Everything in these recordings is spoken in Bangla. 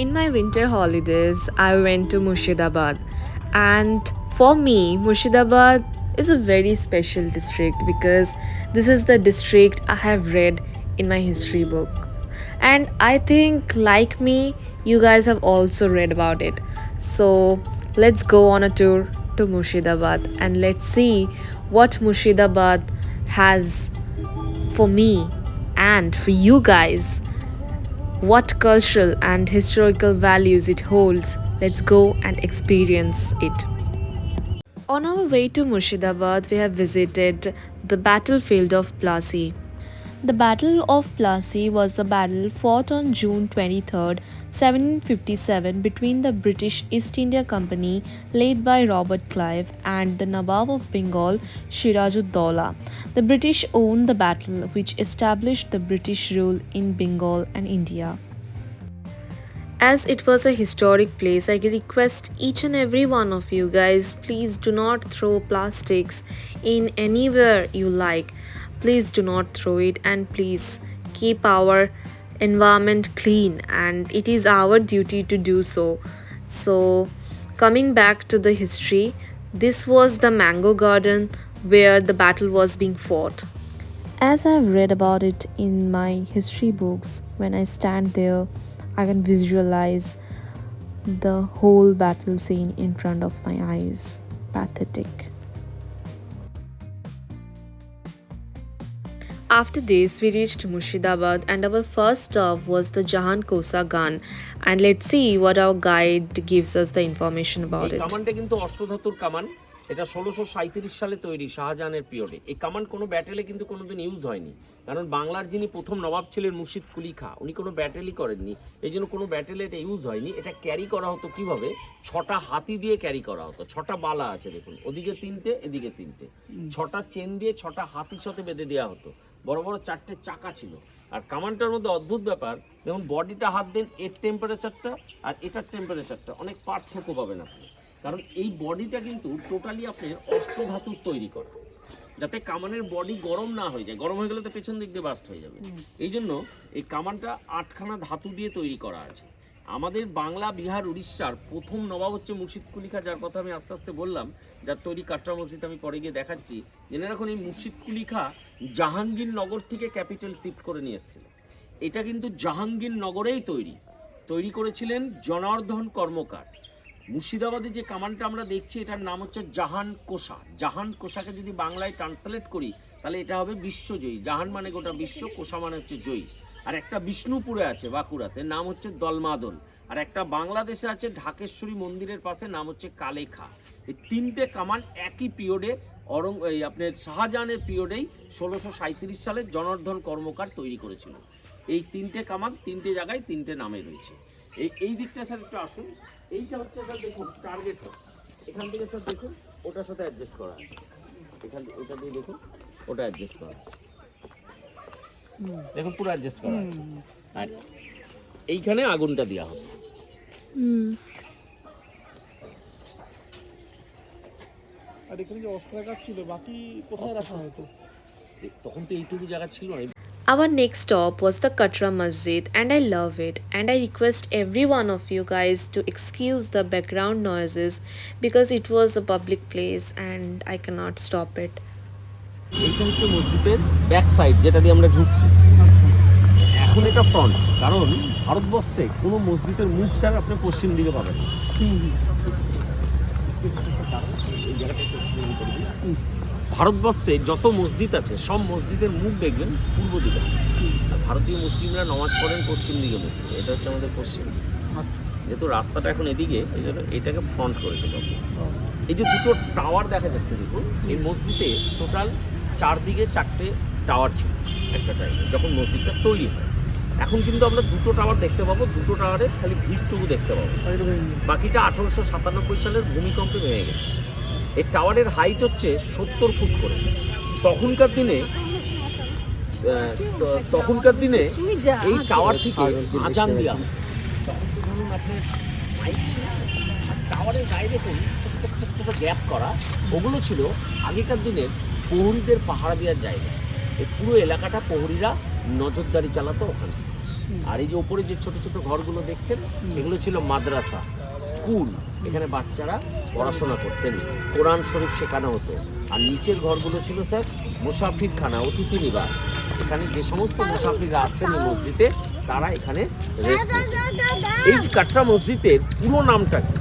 In my winter holidays, I went to Murshidabad, and for me, Murshidabad is a very special district because this is the district I have read in my history books. And I think, like me, you guys have also read about it. So, let's go on a tour to Murshidabad and let's see what Murshidabad has for me and for you guys, what cultural and historical values it holds. Let's go and experience it. On our way to Murshidabad, we have visited the battlefield of Plassey. The Battle of Plassey was a battle fought on June 23rd, 1757 between the British East India Company led by Robert Clive and the Nawab of Bengal Sirajud-Dowla. The British won the battle, which established the British rule in Bengal and India. As it was a historic place, I request each and every one of you guys, please do not throw plastics in anywhere you like. Please do not throw it, and please keep our environment clean, and it is our duty to do so. So, coming back to the history, this was the mango garden where the battle was being fought. As I've read about it in my history books, when I stand there, I can visualize the whole battle scene in front of my eyes. Pathetic. After this, we reached Murshidabad, and our first stop was the Jahan Kosa Gun. And let's see what our guide gives us the information about এই it. কামানটা কিন্তু অষ্টধাতুর কামান। এটা 1637 সালে তৈরি, শাহজাহানের পিরিয়ডে। এই কামান কোনো ব্যাটেলে কিন্তু কোনোদিন ইউজ হয়নি, কারণ বাংলার যিনি প্রথম নবাব ছিলেন মুর্শিদ কুলি খাঁ, উনি কোনো ব্যাটেলই করেননি, এই জন্য কোনো ব্যাটেলে এটা ইউজ হয়নি। এটা ক্যারি করা হতো কিভাবে? 6টা হাতি দিয়ে ক্যারি করা হতো। 6টা বালা আছে দেখুন, ওদিকে 3টে, এদিকে 3টে, 6টা চেন দিয়ে 6টা হাতির সাথে বেঁধে দেওয়া হতো। বড় বড় 4টে চাকা ছিল। আর কামানটার মধ্যে অদ্ভুত ব্যাপার, দেখুন বডিটা হাত দেন, এর টেম্পারেচারটা আর এটার টেম্পারেচারটা অনেক পার্থক্য পাবেন আপনি, কারণ এই বডিটা কিন্তু টোটালি আপনার অষ্টধাতুর তৈরি করা, যাতে কামানের বডি গরম না হয়ে যায়। গরম হয়ে গেলে তো পেছন দিক দিয়ে বাস্ট হয়ে যাবে। এই জন্য এই কামানটা 8খানা ধাতু দিয়ে তৈরি করা আছে। আমাদের বাংলা, বিহার, উড়িষ্যার প্রথম নবাব হচ্ছে মুর্শিদ কুলি খাঁ, যার কথা আমি আস্তে আস্তে বললাম, যার তৈরি কাটরা মসজিদ আমি পরে গিয়ে দেখাচ্ছি। জেনে রাখুন, এই মুর্শিদ কুলি খাঁ জাহাঙ্গীরনগর থেকে ক্যাপিটাল শিফট করে নিয়ে এসেছিল। এটা কিন্তু জাহাঙ্গীরনগরেই তৈরি করেছিলেন জনার্দন কর্মকার। মুর্শিদাবাদে যে কামানটা আমরা দেখছি, এটার নাম হচ্ছে জাহান কোষা। জাহান কোষাকে যদি বাংলায় ট্রান্সলেট করি, তাহলে এটা হবে বিশ্বজয়ী। জাহান মানে গোটা বিশ্ব, কোষা মানে হচ্ছে জয়ী। আর একটা বিষ্ণুপুরে আছে বাঁকুড়াতে, নাম হচ্ছে দলমাদল। আর একটা বাংলাদেশে আছে ঢাকেশ্বরী মন্দিরের পাশে, নাম হচ্ছে কালেখা। এই 3টে কামান একই পিরিয়ডে আপনার শাহজাহানের পিরিয়ডেই 1637 সালে জনার্দন কর্মকার তৈরি করেছিল। এই 3টে কামান 3টে জায়গায় 3টে নামে রয়েছে। এই দিকটা স্যার একটু আসুন। এইটা হচ্ছে স্যার দেখুন টার্গেট, এখান থেকে স্যার দেখুন ওটার সাথে অ্যাডজাস্ট করা আছে, এখান থেকে ওটা দিয়ে দেখুন ওটা অ্যাডজাস্ট করা আছে, দেখুন পুরো অ্যাডজাস্ট করা আছে। আর এইখানে আগুনটা দেওয়া হবে। আর এখানে যে অস্ত্রাগার ছিল, বাকি কোথায় রাখা হতো? তখন তো এইটুকু জায়গা ছিল না। Our next stop was the Katra Masjid, and I love it. And I request every one of you guys to excuse the background noises because it was a public place and I cannot stop it. এইটা হচ্ছে মসজিদের ব্যাক সাইড, যেটা দিয়ে আমরা ঢুকছি। এখন এটা ফ্রন্ট, কারণ ভারতবর্ষে কোনো মসজিদের মুখ স্যার আপনি পশ্চিম দিকে পাবেন। ভারতবর্ষে যত মসজিদ আছে সব মসজিদের মুখ দেখবেন পূর্ব দিকে। ভারতীয় মুসলিমরা নামাজ পড়েন পশ্চিম দিকে মুখ। এটা হচ্ছে আমাদের পশ্চিম। যেহেতু রাস্তাটা এখন এদিকে, এই জন্য এটাকে ফ্রন্ট করেছে। এই যে দুটো টাওয়ার দেখা যাচ্ছে দেখুন, এই মসজিদে টোটাল 4 দিকে 4টে টাওয়ার ছিল একটা টাইমে, যখন মসজিদটা তৈরি হয়। এখন কিন্তু আমরা 2টো টাওয়ার দেখতে পাবো, 2টো টাওয়ারে খালি ভিতটুকু দেখতে পাবো, বাকিটা 1897 সালের ভূমিকম্পে ভেঙে গেছে। এই টাওয়ারের হাইট হচ্ছে 70 ফুট করে। তখনকার দিনে এই টাওয়ার থেকে আজান দেওয়া হয়। তখন তো ধরুন আপনার মাইক ছিল, আর টাওয়ারের গায়ে দেখুন ছোটো ছোটো ছোটো ছোটো গ্যাপ করা, ওগুলো ছিল আগেকার দিনের প্রহরীদের পাহারা দেওয়ার জায়গা। এই পুরো এলাকাটা প্রহরীরা নজরদারি চালাতো ওখানে। আর এই যে ওপরে যে ছোট ছোট ঘরগুলো দেখছেন, এগুলো ছিল মাদ্রাসা, স্কুল। এখানে বাচ্চারা পড়াশোনা করতেন, কোরআন শরীফ শেখানো হতো। আর নিচের ঘরগুলো ছিল স্যার মুসাফির খানা, অতিথি নিবাস। এখানে যে সমস্ত মুসাফিররা আসতেন এই মসজিদে, তারা এখানে রেস্ট নিতেন। এই যে কাটরা মসজিদের পুরো নামটা কি?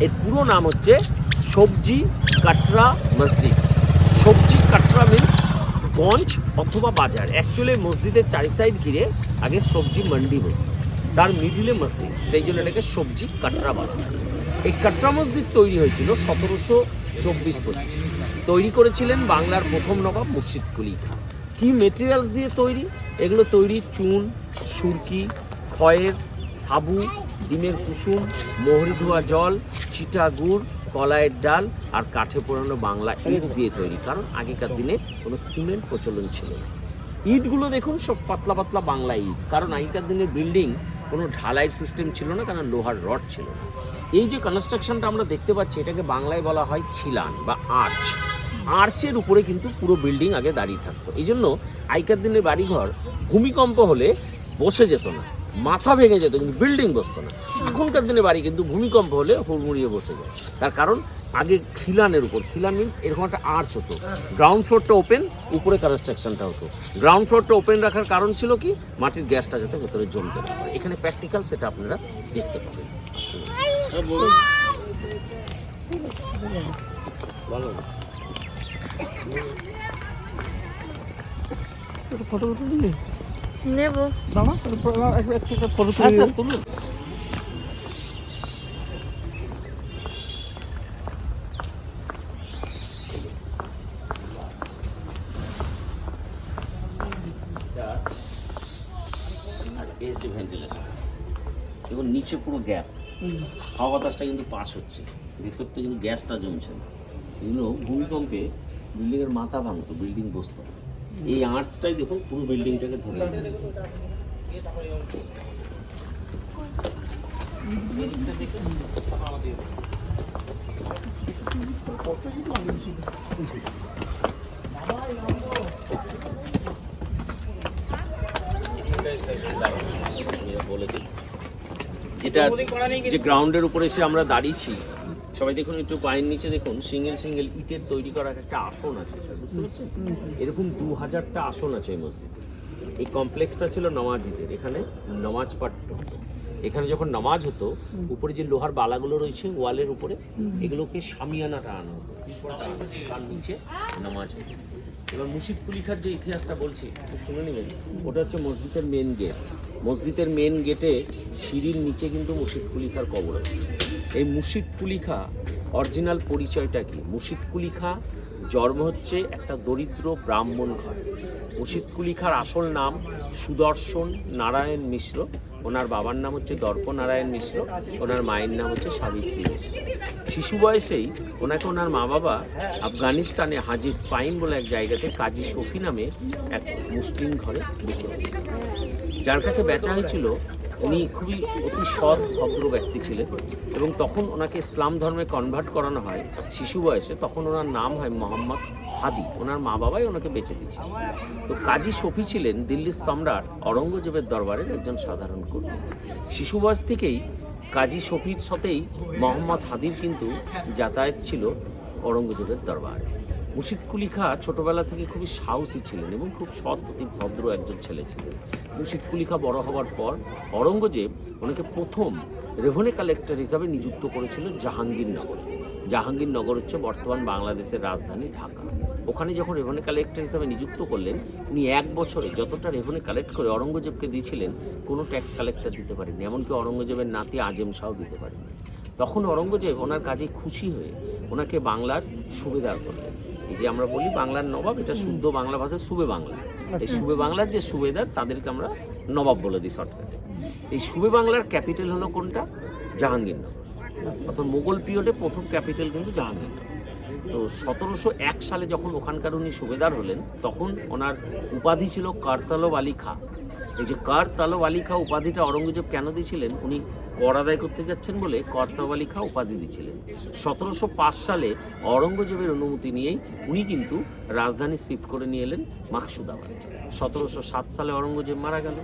এর পুরো নাম হচ্ছে সবজি কাটরা মসজিদ। সবজি কাটরা মিন্স গঞ্জ অথবা বাজার। অ্যাকচুয়ালি মসজিদের চারি সাইড ঘিরে আগে সবজি মান্ডি বসত, তার মিডিলে মসজিদ, সেই জন্য এটাকে সবজি কাটরা বলা হয়। এই কাটরা মসজিদ তৈরি হয়েছিল 1724-25। তৈরি করেছিলেন বাংলার প্রথম নবাব মুর্শিদ কুলি খাঁ। কী মেটেরিয়ালস দিয়ে তৈরি? এগুলো তৈরি চুন, সুরকি, খয়ের, সাবু, ডিমের কুসুম, মোহরি ধোয়া জল, চিটা গুড়, কলাইয়ের ডাল আর কাঠে পোড়ানো বাংলা ইট দিয়ে তৈরি। কারণ আগেকার দিনে কোনো সিমেন্ট প্রচলন ছিল না। ইটগুলো দেখুন সব পাতলা পাতলা বাংলা ইট, কারণ আগেকার দিনের বিল্ডিং কোনো ঢালাই সিস্টেম ছিল না, কারণ লোহার রড ছিল না। এই যে কনস্ট্রাকশনটা আমরা দেখতে পাচ্ছি, এটাকে বাংলায় বলা হয় খিলান বা আর্চ। আর্চের উপরে কিন্তু পুরো বিল্ডিং আগে দাঁড়িয়ে থাকতো। এই জন্য আগেকার দিনের বাড়িঘর ভূমিকম্প হলে বসে যেত না, মাথা ভেঙে যেত, কিন্তু বিল্ডিং বসতো না। এখনকার দিনে বাড়ি কিন্তু ভূমিকম্প হলে হুড়মুড়িয়ে বসে যায়। তার কারণ আগে খিলানের উপর, খিলান মিন্স এরকম একটা আর্চ হতো। গ্রাউন্ড ফ্লোরটা ওপেন, উপরে কনস্ট্রাকশনটা হতো। গ্রাউন্ড ফ্লোরটা ওপেন রাখার কারণ ছিল কি? মাটির গ্যাসটা যাতে ভেতরে জমতে না পারে। এখানে প্র্যাকটিক্যাল সেটা আপনারা দেখতে পাবেন। ভালো ফটো তুলি নেব। দাঁড়া, একটা ফটো তুলি। তুলুন। ভেন্টিলেশন এবং নিচে পুরো গ্যাপ, হাওয়া বাতাসটা কিন্তু পাস হচ্ছে, ভেতরটা কিন্তু গ্যাসটা জমছে না। এগুলো ভূমিকম্পে বিল্ডিংয়ের মাথা ভাঙতো, বিল্ডিং বসতো না। এই আর্চটাই দেখুন পুরো বিল্ডিংটাকে ধরে রেখেছে। যেটা যে গ্রাউন্ডের উপরে এসে আমরা দাঁড়িয়েছি, সবাই দেখুন একটু পায়ের নিচে দেখুন সিঙ্গেল সিঙ্গেল ইটের তৈরি করা একটা আসন আছে, বুঝতে পারছেন? এরকম 2000টা আসন আছে এই মসজিদে। এই কমপ্লেক্সটা ছিল নমাজিদের, এখানে নামাজ পাঠতে হতো। এখানে যখন নামাজ হতো, উপরে যে লোহার বালাগুলো রয়েছে ওয়ালের উপরে, এগুলোকে শামিয়ানাটা আনা হতো, তার নিচে নামাজ হতো। এবার মুর্শিদ কুলি খাঁর যে ইতিহাসটা বলছি একটু শুনে নেবেন। ওটা হচ্ছে মসজিদের মেন গেট। মসজিদের মেন গেটে সিঁড়ির নিচে কিন্তু মুর্শিদ কুলি খাঁর কবর আছে। এই মুর্শিদ কুলি খাঁ অরিজিনাল পরিচয়টা কি? মুর্শিদ কুলি খাঁ জন্ম হচ্ছে একটা দরিদ্র ব্রাহ্মণ ঘরে। মুর্শিদ কুলি খাঁর আসল নাম সুদর্শন নারায়ণ মিশ্র। ওনার বাবার নাম হচ্ছে দর্প নারায়ণ মিশ্র, ওনার মায়ের নাম হচ্ছে সাবিত্রী মিশ্র। শিশু বয়সেই ওনাকে ওনার মা বাবা আফগানিস্তানে হাজি স্পাইন বলে এক জায়গাতে কাজী শফি নামে এক মুসলিম ঘরে বেঁচে গেছে। যার কাছে বেচা হয়েছিল, উনি খুবই অতি সৎ ভদ্র ব্যক্তি ছিলেন এবং তখন ওনাকে ইসলাম ধর্মে কনভার্ট করানো হয় শিশু বয়সে। তখন ওনার নাম হয় মোহাম্মদ হাদি। ওনার মা বাবাই ওনাকে বেঁচে দিয়েছিল। তো কাজী শফি ছিলেন দিল্লির সম্রাট অরঙ্গজেবের দরবারের একজন সাধারণ কর্মী। শিশু বয়স থেকেই কাজী শফির সাথেই মোহাম্মদ হাদির কিন্তু যাতায়াত ছিল অরঙ্গজেবের দরবারে। মুর্শিদ কুলি খাঁ ছোটবেলা থেকে খুবই সাহসী ছিলেন এবং খুব সৎ অতি ভদ্র একজন ছেলে ছিলেন। মুর্শিদ কুলি খাঁ বড় হওয়ার পর অরঙ্গজেব ওনাকে প্রথম রেভিনিউ কালেক্টর হিসাবে নিযুক্ত করেছিল জাহাঙ্গীরনগরে। জাহাঙ্গীরনগর হচ্ছে বর্তমান বাংলাদেশের রাজধানী ঢাকা। ওখানে যখন রেভিনিউ কালেক্টর হিসাবে নিযুক্ত করলেন, উনি এক বছরে যতটা রেভিনিউ কালেক্ট করে অরঙ্গজেবকে দিয়েছিলেন, কোনো ট্যাক্স কালেক্টর দিতে পারেননি, এমনকি অরঙ্গজেবের নাতি আজম শাহ দিতে পারেননি। তখন অরঙ্গজেব ওনার কাজে খুশি হয়ে ওনাকে বাংলার সুবেদার করলেন। এই যে আমরা বলি বাংলার নবাব, এটা শুদ্ধ বাংলা ভাষায় সুবে বাংলা। এই সুবে বাংলার যে সুবেদার, তাদেরকে আমরা নবাব বলে দিই শর্টকাটে। এই সুবে বাংলার ক্যাপিটাল হলো কোনটা? জাহাঙ্গীরনগর। অর্থাৎ মোগল পিরিয়ডে প্রথম ক্যাপিটাল কিন্তু জাহাঙ্গীরনগর। তো 1701 সালে যখন ওখানকার উনি সুবেদার হলেন, তখন ওনার উপাধি ছিল কার তালব আলী খাঁ। এই যে কার তালব আলী খাঁ উপাধিটা অরঙ্গজেব কেন দিয়েছিলেন? উনি কর আদায় করতে যাচ্ছেন বলে কর্তাওয়ালি খাঁ উপাধি দিয়েছিলেন। 1705 সালে অরঙ্গজেবের অনুমতি নিয়েই উনি কিন্তু রাজধানী শিফট করে নিয়ে এলেন মাকসুদাবাদ। 1707 সালে অরঙ্গজেব মারা গেল।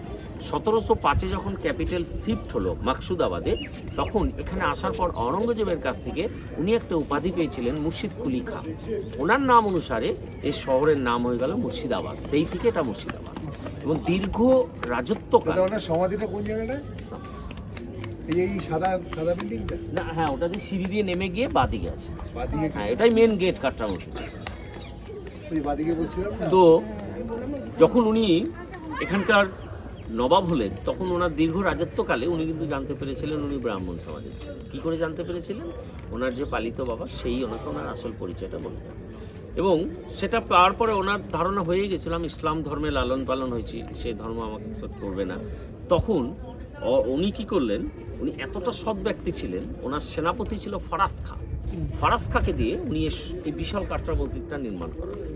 1705-এ যখন ক্যাপিটাল শিফট হলো মাকসুদাবাদে, তখন এখানে আসার পর অরঙ্গজেবের কাছ থেকে উনি একটা উপাধি পেয়েছিলেন মুর্শিদ কুলি খাঁ। ওনার নাম অনুসারে এই শহরের নাম হয়ে গেল মুর্শিদাবাদ, সেই থেকে এটা মুর্শিদাবাদ। এবং দীর্ঘ রাজত্বকাল। ওনার সমাধিটা কোন জায়গাটায়? এই সাদা সাদা বিল্ডিংটা? না, হ্যাঁ, ওটা দিয়ে সিঁড়ি দিয়ে নেমে গিয়ে বাদিকে আছে। বাদিকে? হ্যাঁ, এটাই মেন গেট কাটরা মসজিদ। ওই বাদিকে বলছিলাম না? তো যখন উনি এখানকার নবাব হলেন, তখন ওনার দীর্ঘ রাজত্বকালে উনি কিন্তু জানতে পেরেছিলেন উনি ব্রাহ্মণ সমাজের ছিলেন। কী করে জানতে পেরেছিলেন? ওনার যে পালিত বাবা সেই ওনাকে ওনার আসল পরিচয়টা বলে দেন। এবং সেটা পাওয়ার পরে ওনার ধারণা হয়ে গেছিলাম ইসলাম ধর্মে লালন পালন হয়েছি, সেই ধর্ম আমাকে অ্যাকসেপ্ট করবে না। তখন উনি কি করলেন, উনি এতটা সৎ ব্যক্তি ছিলেন, ওনার সেনাপতি ছিল ফারাজ খাঁ। ফারাজ খাঁকে দিয়ে উনি এই বিশাল কাটরা মসজিদটা নির্মাণ করালেন।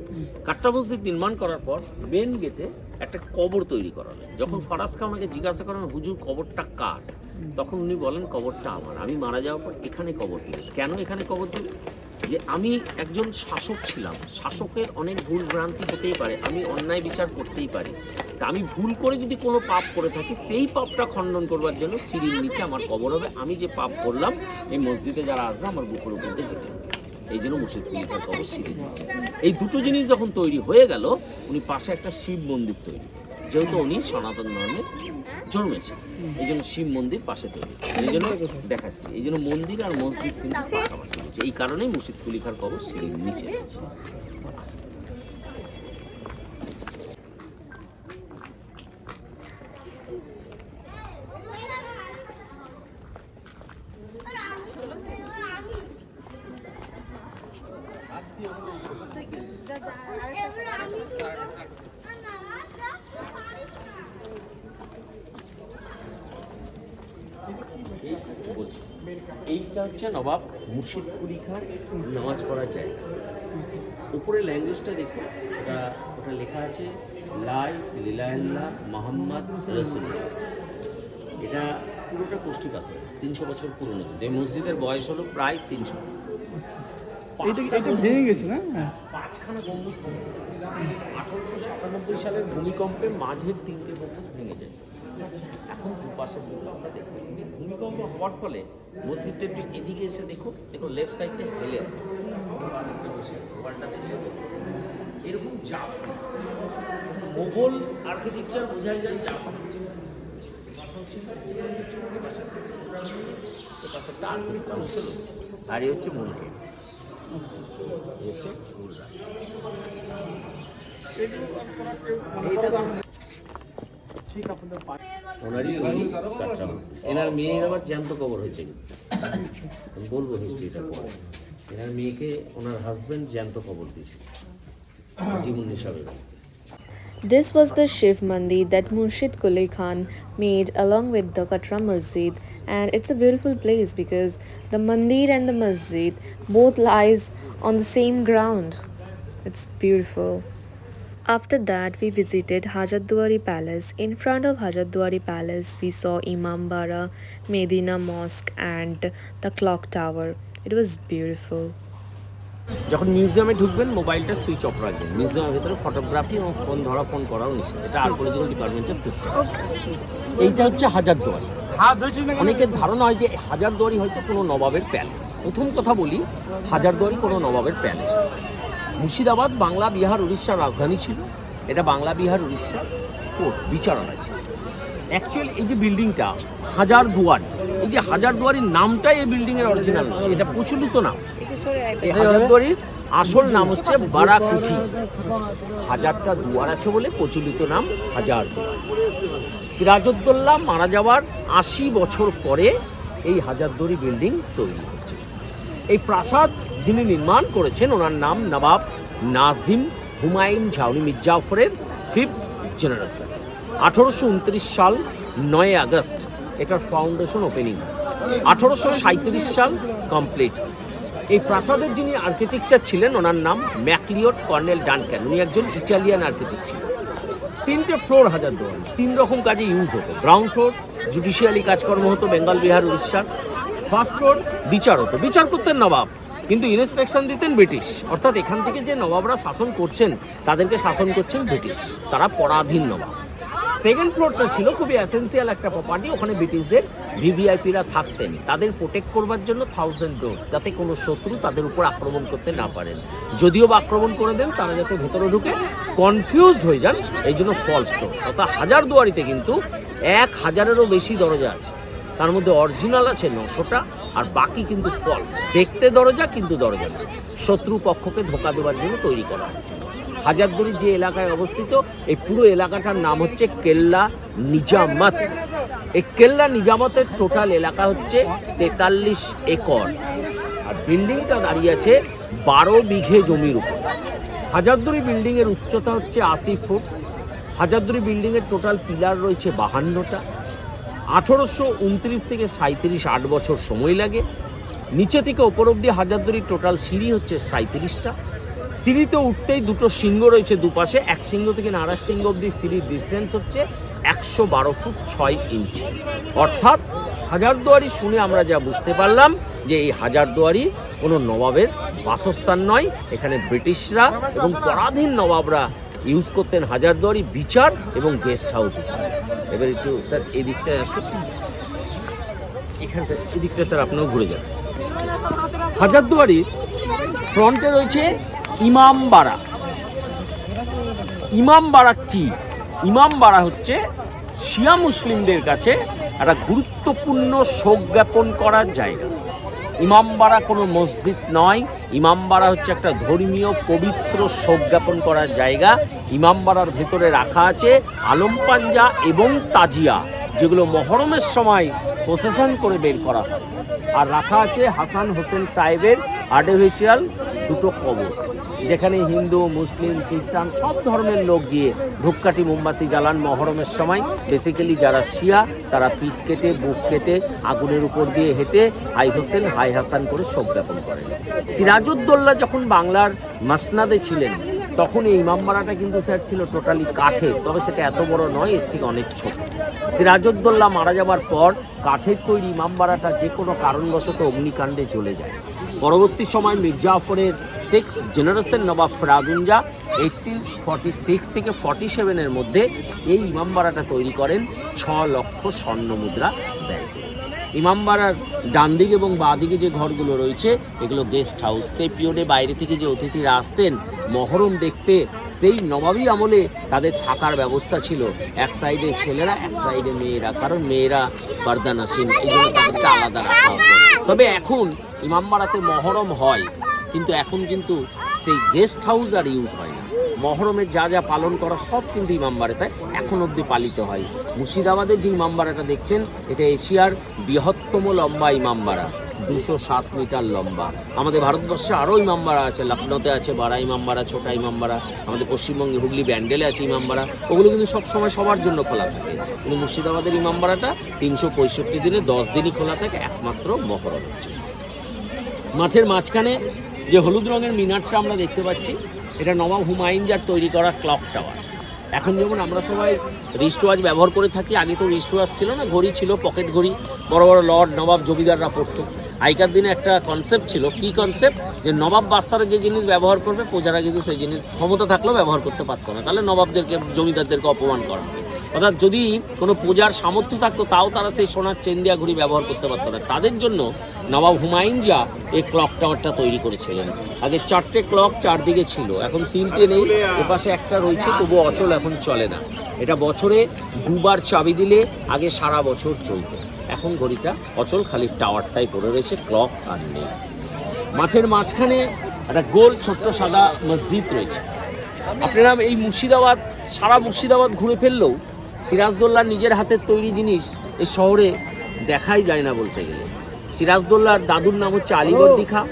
কাটরা মসজিদ নির্মাণ করার পর মেন গেটে একটা কবর তৈরি করালেন। যখন ফারাজ খাঁ ওনাকে জিজ্ঞাসা করেন হুজুর কবরটা কার, তখন উনি বলেন কবরটা আমার, আমি মারা যাওয়ার পর এখানে কবর দিলেন। কেন এখানে কবর দিলেন? যে আমি একজন শাসক ছিলাম, শাসকের অনেক ভুল ভ্রান্তি হতেই পারে, আমি অন্যায় বিচার করতেই পারি, তা আমি ভুল করে যদি কোনো পাপ করে থাকি সেই পাপটা খণ্ডন করবার জন্য সিঁড়ির নিচে আমার কবর হবে। আমি যে পাপ করলাম এই মসজিদে যারা আসবে আমার বুকের উপর দিয়ে হেঁটে আসবে, এই জন্য মুর্শিদ কুলি খাঁর কবর সিঁড়ির নিচে। এই দুটো জিনিস যখন তৈরি হয়ে গেল, উনি পাশে একটা শিব মন্দির তৈরি, যেহেতু উনি সনাতন ধর্মে জন্মেছে, এই জন্য শিব মন্দির পাশে তৈরি, এই জন্য দেখাচ্ছি, এই জন্য মন্দির আর মসজিদ কিন্তু পাশাপাশি রয়েছে। এই কারণেই মুর্শিদ কুলি খাঁর কবর সিঁড়ির নিচে রয়েছে। এইটা হচ্ছে নবাব মুর্শিদ কুলি খাঁর নামাজ পড়ার জায়গা। উপরে ল্যাঙ্গুয়েজটা দেখো, ওটা লেখা আছে লাই লিলাইল্লাহ মোহাম্মদ রসুল্লাহ। এটা পুরোটা কোষ্ঠী পাথর, 300 বছর পুরনো। এই মসজিদের বয়স হলো প্রায় 300। এটা ভেঙে গেছে না? 5খানা গম্বুজ ছিল। 1897 সালের ভূমিকম্পে মাঝের 3টে গম্বুজ ভেঙে গেছে। এখন দুপাশের দিকে আমরা দেখতে পাচ্ছি ভূমিকম্প হওয়ার ফলে মসজিদটা একটু এদিকে এসে দেখো লেফট সাইডটা হেলে আছে। এরকম জাফরি মোগল আর্কিটেকচার বোঝাই যায় জাফরি। আর এই হচ্ছে মূল গেট, এই হচ্ছে মূল রাস্তা। ওনারই তৈরি কাটরা মসজিদ। এনার মেয়ের আবার জ্যান্ত কবর হয়েছে, আমি বলবো হিস্ট্রিটা পরে। এনার মেয়েকে ওনার হাজবেন্ড জ্যান্ত কবর দিয়েছিল জীবন হিসাবে। This was the Shiv Mandir that Murshid Quli Khan made along with the Katra Masjid, and it's a beautiful place because the Mandir and the Masjid both lies on the same ground. It's beautiful. After that, we visited Hajatduari Palace. In front of Hajatduari Palace, we saw Imambara, Medina Mosque and the clock tower. It was beautiful. যখন মিউজিয়ামে ঢুকবেন মোবাইলটা সুইচ অফ রাখবেন। মিউজিয়ামের ভিতরে ফটোগ্রাফি এবং ফোন করাও নিষেধ, এটা আর্কিওলজিক্যাল ডিপার্টমেন্টের সিস্টেম। এইটা হচ্ছে হাজারদুয়ারি। অনেকের ধারণা হয় যে হাজারদুয়ারি হয়তো কোনো নবাবের প্যালেস। প্রথম কথা বলি, হাজারদুয়ারি কোনো নবাবের প্যালেস। মুর্শিদাবাদ বাংলা বিহার উড়িষ্যার রাজধানী ছিল। এটা বাংলা বিহার উড়িষ্যার কোর্ট বিচারালয় ছিল। অ্যাকচুয়ালি এই যে বিল্ডিংটা হাজারদুয়ারি, এই যে হাজারদুয়ারির নামটাই এই বিল্ডিংয়ের অরিজিনাল নাম, এটা প্রচলিত নাম। এই হাজারদুয়ারির আসল নাম হচ্ছে বারাকুঠি। হাজারটা দুয়ার আছে বলে প্রচলিত নাম হাজারদুয়ারি। সিরাজউদ্দৌলা মারা যাওয়ার 80 বছর পরে এই হাজারদুয়ারি বিল্ডিং তৈরি হচ্ছে। এই প্রাসাদ যিনি নির্মাণ করেছেন ওনার নাম নবাব নাজিম হুমায়ুন ঝাউনি মির্জাফরের 5th জেনারেশন। 1829 সাল 9 আগস্ট এটার ফাউন্ডেশন ওপেনিং, 1837 সাল কমপ্লিট। এই প্রাসাদের যিনি আর্কিটেকচার ছিলেন ওনার নাম ম্যাকলিওড কর্নেল ডানক্যান। উনি একজন ইটালিয়ান আর্কিটেক্ট ছিলেন। 3টে ফ্লোর হাজারদুয়ারি, 3 রকম কাজে ইউজ হতো। গ্রাউন্ড ফ্লোর জুডিশিয়ালি কাজকর্ম হতো বেঙ্গল, বিহার, উড়িষ্যার। ফার্স্ট ফ্লোর বিচার হতো, বিচার করতেন নবাব, কিন্তু ইনস্ট্রাকশন দিতেন ব্রিটিশ। অর্থাৎ এখান থেকে যে নবাবরা শাসন করছেন তাদেরকে শাসন করছেন ব্রিটিশ, তারা পরাধীন নবাব। সেকেন্ড ফ্লোরটা ছিল খুবই এসেন্সিয়াল একটা প্রপার্টি, ওখানে ব্রিটিশদের ভিভিআইপিরা থাকতেন, তাদের প্রোটেক্ট করবার জন্য 1000 ডোর, যাতে কোনো শত্রু তাদের উপর আক্রমণ করতে না পারেন। যদিও বা আক্রমণ করে দেন, তারা যাতে ভেতরে ঢুকে কনফিউজড হয়ে যান, এই জন্য ফলস ডোর। অর্থাৎ হাজারদুয়ারিতে কিন্তু 1000-এরও বেশি দরজা আছে, তার মধ্যে অরিজিনাল আছে 900টা, আর বাকি কিন্তু ফলস, দেখতে দরজা কিন্তু দরজা না, শত্রু পক্ষকে ধোঁকা দেওয়ার জন্য তৈরি করা হয়েছে। হাজারদুয়ারি যে এলাকায় অবস্থিত, এই পুরো এলাকাটার নাম হচ্ছে কেল্লা নিজামত। এই কেল্লা নিজামতের টোটাল এলাকা হচ্ছে 43 একর, আর বিল্ডিংটা দাঁড়িয়ে আছে 12 বিঘে জমির উপর। হাজারদুয়ারি বিল্ডিংয়ের উচ্চতা হচ্ছে 80 ফুট। হাজারদুয়ারি বিল্ডিংয়ের টোটাল পিলার রয়েছে 52টা। 1829 থেকে 37, 8 বছর সময় লাগে। নিচে থেকে ওপর অব্দি হাজারদুয়ারির টোটাল সিঁড়ি হচ্ছে 37টা। সিঁড়িতে উঠতেই দুটো সিংহ রয়েছে দুপাশে, এক সিংহ থেকে আর এক সিংহ অব্দি সিঁড়ির ডিস্টেন্স হচ্ছে 112 ফুট 6 ইঞ্চি। অর্থাৎ হাজারদুয়ারি শুনে আমরা যা বুঝতে পারলাম যে এই হাজারদুয়ারি কোনো নবাবের বাসস্থান নয়, এখানে ব্রিটিশরা এবং পরাধীন নবাবরা ইউজ করতেন হাজারদুয়ারি বিচার এবং গেস্ট হাউস হিসাবে। এবার একটু স্যার এই দিকটায় আসুন, এখানটা এদিকটা স্যার আপনিও ঘুরে যান। হাজারদুয়ারির ফ্রন্টে রয়েছে ইমামবাড়া। ইমামবাড়া কি? ইমামবাড়া হচ্ছে শিয়া মুসলিমদের কাছে একটা গুরুত্বপূর্ণ শোক জ্ঞাপন করার জায়গা। ইমামবাড়া কোনো মসজিদ নয়, ইমামবাড়া হচ্ছে একটা ধর্মীয় পবিত্র শোক জ্ঞাপন করার জায়গা। ইমামবাড়ার ভেতরে রাখা আছে আলম পাঞ্জা এবং তাজিয়া, যেগুলো মহরমের সময় প্রসেশন করে বের করা হয়, আর রাখা আছে হাসান হোসেন সাহেবের আর্টিফিশিয়াল দুটো কবর, যেখানে হিন্দু, মুসলিম, খ্রিস্টান সব ধর্মের লোক গিয়ে ধূপকাঠি মোমবাতি জ্বালান মহরমের সময়। বেসিক্যালি যারা শিয়া তারা পিঠ কেটে, বুক কেটে, আগুনের উপর দিয়ে হেঁটে হাই হোসেন হাই হাসান করে শোক জ্ঞাপন করেন। সিরাজউদ্দৌলা যখন বাংলার মাসনাদে ছিলেন তখন এই ইমামবাড়াটা কিন্তু স্যার ছিল টোটালি কাঠের, তবে সেটা এত বড় নয়, এর থেকে অনেক ছোট। সিরাজউদ্দৌলা মারা যাবার পর কাঠের তৈরি ইমামবাড়াটা যে কোনো কারণবশত অগ্নিকাণ্ডে চলে যায়। পরবর্তী সময় মির্জাফরের 6th জেনারেশন নবাব ফরাদুঞ্জা 1846 থেকে 47-এর মধ্যে এই ইমামবাড়াটা তৈরি করেন 6 লক্ষ স্বর্ণ মুদ্রা ব্যয় করে। ইমামবাড়ার ডান দিকে এবং বাঁ দিকে যে ঘরগুলো রয়েছে এগুলো গেস্ট হাউস। সেই পিরিয়ডে বাইরে থেকে যে অতিথিরা আসতেন মহরম দেখতে, সেই নবাবী আমলে তাদের থাকার ব্যবস্থা ছিল, এক সাইডে ছেলেরা, এক সাইডে মেয়েরা, কারণ মেয়েরা বারদানাসীন, এই জন্য তাদেরকে আলাদা রাখা হতো। তবে এখন ইমামবাড়াতে মহরম হয়, কিন্তু এখন কিন্তু সেই গেস্ট হাউস আর ইউজ হয় না। মহরমের যা যা পালন করা সব কিন্তু ইমামবাড়াতে এখন অবধি পালিত হয়। মুর্শিদাবাদের যে ইমামবাড়াটা দেখছেন এটা এশিয়ার বৃহত্তম লম্বা ইমামবাড়া, 207 মিটার লম্বা। আমাদের ভারতবর্ষে আরও ইমামবাড়া আছে, লখনৌতে আছে বাড়া ইমামবাড়া, ছোটা ইমামবাড়া, আমাদের পশ্চিমবঙ্গে হুগলি ব্যান্ডেলে আছে ইমামবাড়া। ওগুলো কিন্তু সবসময় সবার জন্য খোলা থাকে, কিন্তু মুর্শিদাবাদের ইমামবাড়াটা 365 দিনে 10 দিনই খোলা থাকে, একমাত্র মহরম হচ্ছে। মাঠের মাঝখানে যে হলুদ রঙের মিনারটা আমরা দেখতে পাচ্ছি এটা নবাব হুমায়ুন যার তৈরি করা ক্লক টাওয়ার। এখন যেমন আমরা সবাই রিস্ট ওয়াচ ব্যবহার করে থাকি, আগে তো রিস্ট ওয়াচ ছিল না, ঘড়ি ছিল, পকেট ঘড়ি, বড় বড় লর্ড নবাব জমিদাররা পড়তো। আগেকার দিনে একটা কনসেপ্ট ছিল, কি কনসেপ্ট, যে নবাব বাদশারা যে জিনিস ব্যবহার করবে প্রজারা কিন্তু সেই জিনিস ক্ষমতা থাকলেও ব্যবহার করতে পারতো না, তাহলে নবাবদেরকে, জমিদারদেরকে অপমান করা। অর্থাৎ যদি কোনো প্রজার সামর্থ্য থাকতো তাও তারা সেই সোনার চেন দেওয়া ঘড়ি ব্যবহার করতে পারতো না। তাদের জন্য নবাব হুমায়ুন যা এই ক্লক টাওয়ারটা তৈরি করেছিলেন। আগে 4টে ক্লক চারদিকে ছিল, এখন 3টে নেই, এপাশে একটা রয়েছে, তবু অচল, এখন চলে না। এটা বছরে 2 বার চাবি দিলে আগে সারা বছর চলত, এখন ঘড়িটা অচল, খালি টাওয়ারটাই পড়ে রয়েছে, ক্লক আর নেই। মাঠের মাঝখানে একটা গোল ছোট্ট সাদা মসজিদ রয়েছে। আপনারা এই মুর্শিদাবাদ, সারা মুর্শিদাবাদ ঘুরে ফেললেও সিরাজউদ্দৌলার নিজের হাতের তৈরি জিনিস এই শহরে দেখাই যায় না বলতে গেলে। সিরাজউদ্দৌলার দাদুর নাম হচ্ছে আলীবর্দী খাঁ,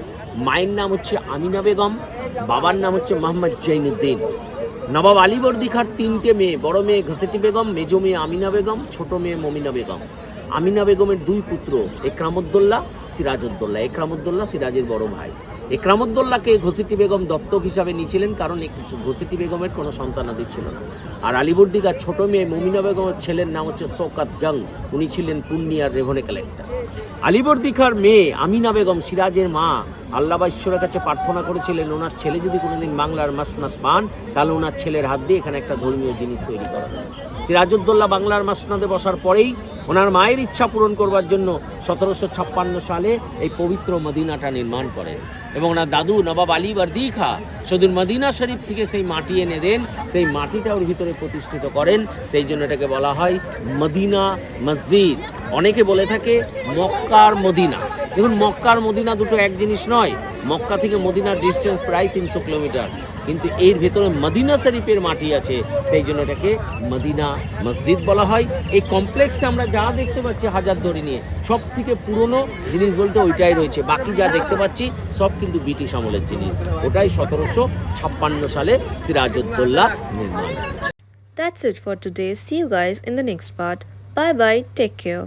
মায়ের নাম হচ্ছে আমিনা বেগম, বাবার নাম হচ্ছে মোহাম্মদ জৈনুদ্দিন। নবাব আলীবর্দী খাঁর 3টে মেয়ে, বড় মেয়ে ঘসেটি বেগম, মেজো মেয়ে আমিনা বেগম, ছোট মেয়ে মমিনা বেগম। আমিনা বেগমের 2 পুত্র, একরামউদ্দৌলা, সিরাজউদ্দৌলা। একরামউদ্দৌলা সিরাজের বড় ভাই। একরামউদ্দৌলাকে ঘসিটি বেগম দত্তক হিসাবে নিয়েছিলেন, কারণ ঘসিটি বেগমের কোনো সন্তানাদি ছিল না। আর আলিবর্দিকার ছোট মেয়ে মুমিনা বেগমের ছেলের নাম হচ্ছে শওকত জং, উনি ছিলেন পূর্ণিয়ার রেভেন্যু কালেক্টর। আলিবর্দিকার মেয়ে আমিনা বেগম, সিরাজের মা, আল্লাহ বা ঈশ্বরের কাছে প্রার্থনা করেছিলেন ওনার ছেলে যদি কোনোদিন বাংলার মাসনাদ পান তাহলে ওনার ছেলের হাত দিয়ে এখানে একটা ধর্মীয় জিনিস তৈরি করা হবে। সিরাজউদ্দৌলা বাংলার মাসনাদে বসার পরেই ওনার মায়ের ইচ্ছা পূরণ করবার জন্য 1756 সালে এই পবিত্র মদিনাটা নির্মাণ করেন এবং ওনার দাদু নবাব আলী বর্দি খা শুধু মদিনা শরীফ থেকে সেই মাটি এনে দেন, সেই মাটিটা ওর ভিতরে প্রতিষ্ঠিত করেন। সেই জন্য এটাকে বলা হয় মদিনা মসজিদ। অনেকে বলে থাকে মক্কার মদিনা। দেখুন, মক্কার মদিনা দুটো এক জিনিস নয়। মক্কা থেকে মদিনার ডিস্টেন্স প্রায় 300 কিলোমিটার, কিন্তু এর ভেতরে মদিনা শরীফের মাটি আছে, সেই জন্য এটাকে মদিনা মসজিদ বলা হয়। এই কমপ্লেক্সে আমরা যা দেখতে পাচ্ছি হাজারদুয়ারি নিয়ে, সব থেকে পুরনো জিনিস বলতে ওইটাই রয়েছে। বাকি যা দেখতে পাচ্ছি সব কিন্তু ব্রিটিশ আমলের জিনিস। ওটাই 1756 সালে সিরাজউদ্দৌলা নির্মাণ করেছে। That's it for today. See you guys in the next part. Bye bye. Take care.